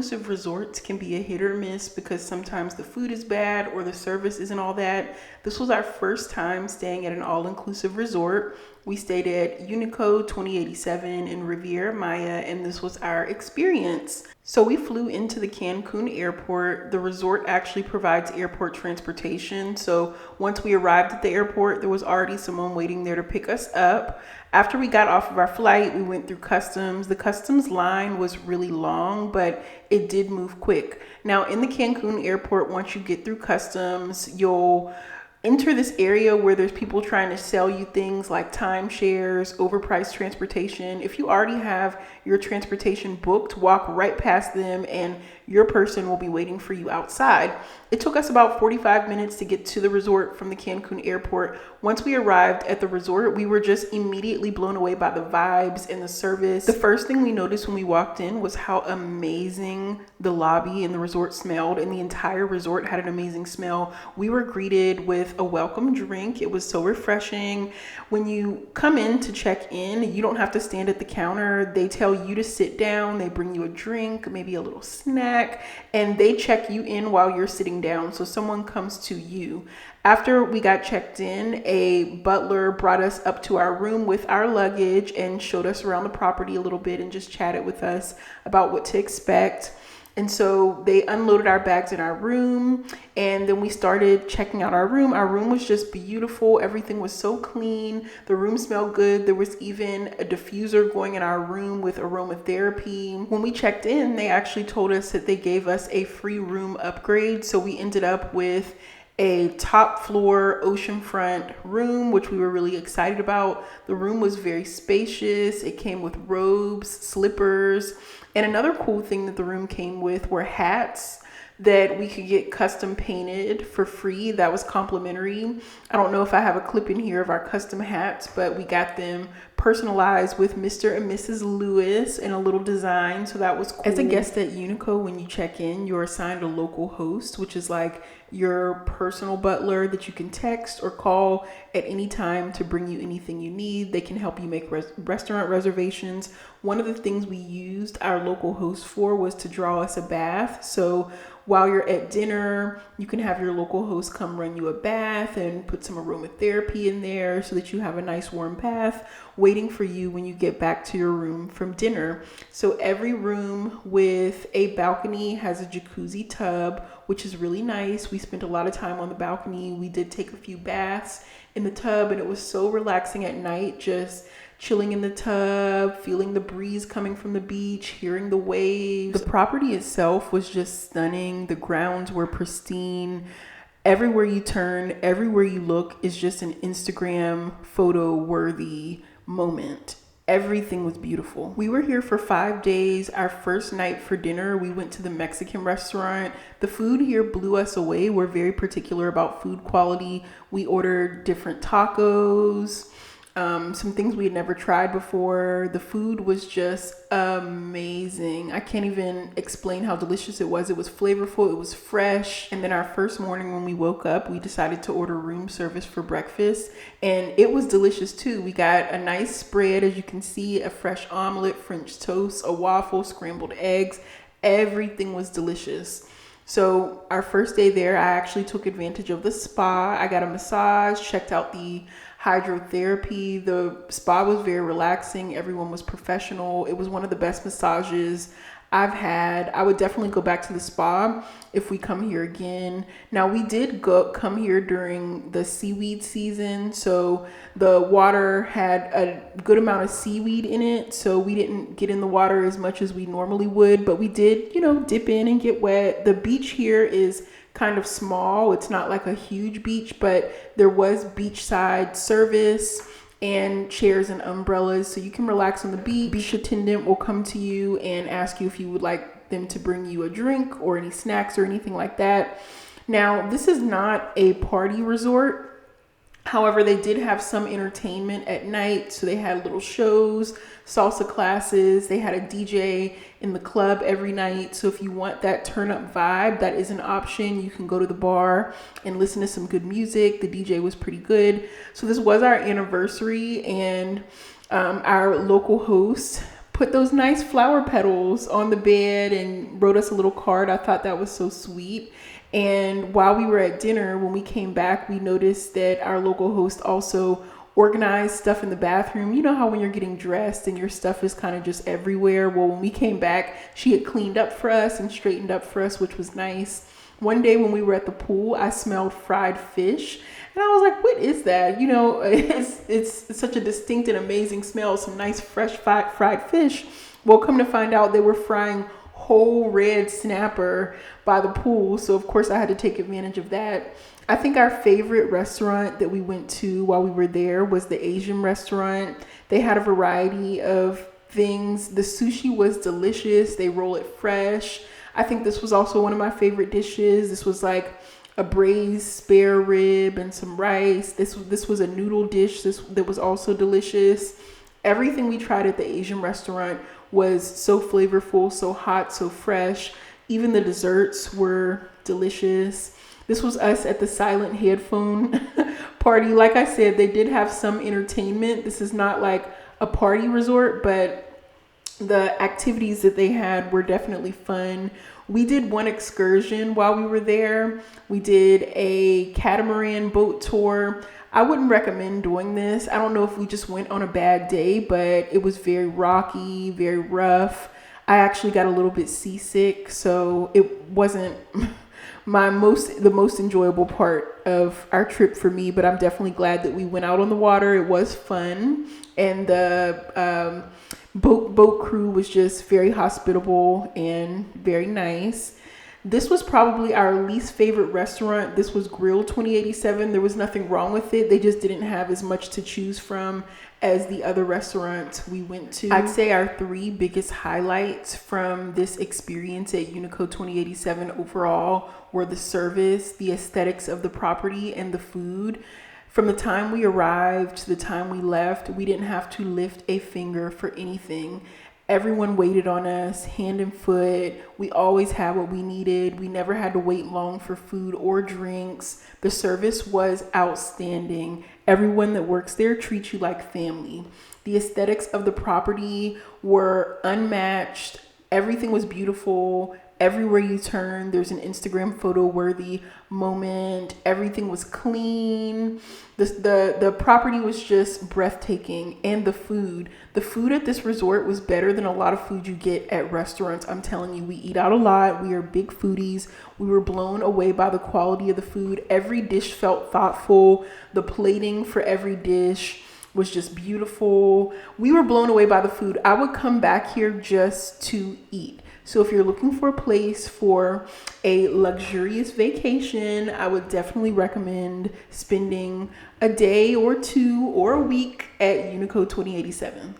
all-inclusive resorts can be a hit or miss because sometimes the food is bad or the service isn't all that. This was our first time staying at an all-inclusive resort. We stayed at Unico 2087 in Riviera Maya, and this was our experience. So we flew into the Cancun Airport. The resort actually provides airport transportation. So once we arrived at the airport, there was already someone waiting there to pick us up. After we got off of our flight, we went through customs. The customs line was really long, but it did move quick. Now in the Cancun Airport, once you get through customs, you'll enter this area where there's people trying to sell you things like timeshares, overpriced transportation. If you already have your transportation booked, walk right past them and your person will be waiting for you outside. It took us about 45 minutes to get to the resort from the Cancun Airport. Once we arrived at the resort, we were just immediately blown away by the vibes and the service. The first thing we noticed when we walked in was how amazing the lobby and the resort smelled, and the entire resort had an amazing smell. We were greeted with a welcome drink. It was so refreshing. When you come in to check in, you don't have to stand at the counter. They tell you to sit down. They bring you a drink, maybe a little snack, and they check you in while you're sitting down. So someone comes to you. After we got checked in, a butler brought us up to our room with our luggage and showed us around the property a little bit and just chatted with us about what to expect. And so they unloaded our bags in our room, and then we started checking out our room. Our room was just beautiful. Everything was so clean. The room smelled good. There was even a diffuser going in our room with aromatherapy. When we checked in, they actually told us that they gave us a free room upgrade. So we ended up with a top floor oceanfront room, which we were really excited about. The room was very spacious. It came with robes, slippers, and another cool thing that the room came with were hats that we could get custom painted for free. That was complimentary. I don't know if I have a clip in here of our custom hats, but we got them personalized with Mr. and Mrs. Lewis and a little design. So that was cool. As a guest at Unico, when you check in, you're assigned a local host, which is like your personal butler that you can text or call at any time to bring you anything you need. They can help you make restaurant reservations. One of the things we used our local host for was to draw us a bath. So while you're at dinner, you can have your local host come run you a bath and put some aromatherapy in there so that you have a nice warm bath waiting for you when you get back to your room from dinner. So every room with a balcony has a jacuzzi tub, which is really nice. We spent a lot of time on the balcony. We did take a few baths in the tub, and it was so relaxing at night, just chilling in the tub, feeling the breeze coming from the beach, hearing the waves. The property itself was just stunning. The grounds were pristine. Everywhere you turn, everywhere you look is just an Instagram photo worthy moment. Everything was beautiful. We were here for 5 days. Our first night for dinner, we went to the Mexican restaurant. The food here blew us away. We're very particular about food quality. We ordered different tacos, some things we had never tried before. The food was just amazing. I can't even explain how delicious it was. It was flavorful, it was fresh. And then our first morning when we woke up, we decided to order room service for breakfast, and it was delicious too. We got a nice spread, as you can see, a fresh omelet, French toast, a waffle, scrambled eggs. Everything was delicious. So our first day there, I actually took advantage of the spa. I got a massage, checked out the hydrotherapy. The spa was very relaxing. Everyone was professional. It was one of the best massages I've had. I would definitely go back to the spa if we come here again. Now, we did come here during the seaweed season, so the water had a good amount of seaweed in it, so we didn't get in the water as much as we normally would, but we did, dip in and get wet. The beach here is kind of small. It's not like a huge beach, but there was beachside service and chairs and umbrellas, so you can relax on the beach. Beach attendant will come to you and ask you if you would like them to bring you a drink or any snacks or anything like that. Now, this is not a party resort. However, they did have some entertainment at night. So they had little shows, salsa classes. They had a DJ in the club every night. So if you want that turn up vibe, that is an option. You can go to the bar and listen to some good music. The DJ was pretty good. So this was our anniversary, and our local host put those nice flower petals on the bed and wrote us a little card. I thought that was so sweet. And while we were at dinner, when we came back, we noticed that our local host also organized stuff in the bathroom. You know how when you're getting dressed and your stuff is kind of just everywhere? Well, when we came back, she had cleaned up for us and straightened up for us, which was nice. One day when we were at the pool, I smelled fried fish. And I was like, what is that? You know, it's such a distinct and amazing smell. Some nice fresh fried fish. Well, come to find out they were frying whole red snapper by the pool. So of course I had to take advantage of that. I think our favorite restaurant that we went to while we were there was the Asian restaurant. They had a variety of things. The sushi was delicious. They roll it fresh. I think this was also one of my favorite dishes. This was like a braised spare rib and some rice. This was a noodle dish that was also delicious. Everything we tried at the Asian restaurant was so flavorful, so hot, so fresh. Even the desserts were delicious. This was us at the silent headphone party. Like I said, they did have some entertainment. This is not like a party resort, but the activities that they had were definitely fun. We did one excursion while we were there. We did a catamaran boat tour. I wouldn't recommend doing this. I don't know if we just went on a bad day, but it was very rocky, very rough. I actually got a little bit seasick, so it wasn't the most enjoyable part of our trip for me, but I'm definitely glad that we went out on the water. It was fun, and the boat crew was just very hospitable and very nice. This was probably our least favorite restaurant. This was Grill 2087. There was nothing wrong with it. They just didn't have as much to choose from as the other restaurants we went to. I'd say our three biggest highlights from this experience at Unico 2087 overall were the service, the aesthetics of the property, and the food. From the time we arrived to the time we left, we didn't have to lift a finger for anything. Everyone waited on us hand and foot. We always had what we needed. We never had to wait long for food or drinks. The service was outstanding. Everyone that works there treats you like family. The aesthetics of the property were unmatched. Everything was beautiful. Everywhere you turn, there's an Instagram photo worthy moment. Everything was clean. The property was just breathtaking. And the food at this resort was better than a lot of food you get at restaurants. I'm telling you, we eat out a lot. We are big foodies. We were blown away by the quality of the food. Every dish felt thoughtful. The plating for every dish was just beautiful. We were blown away by the food. I would come back here just to eat. So if you're looking for a place for a luxurious vacation, I would definitely recommend spending a day or two or a week at Unico 2087.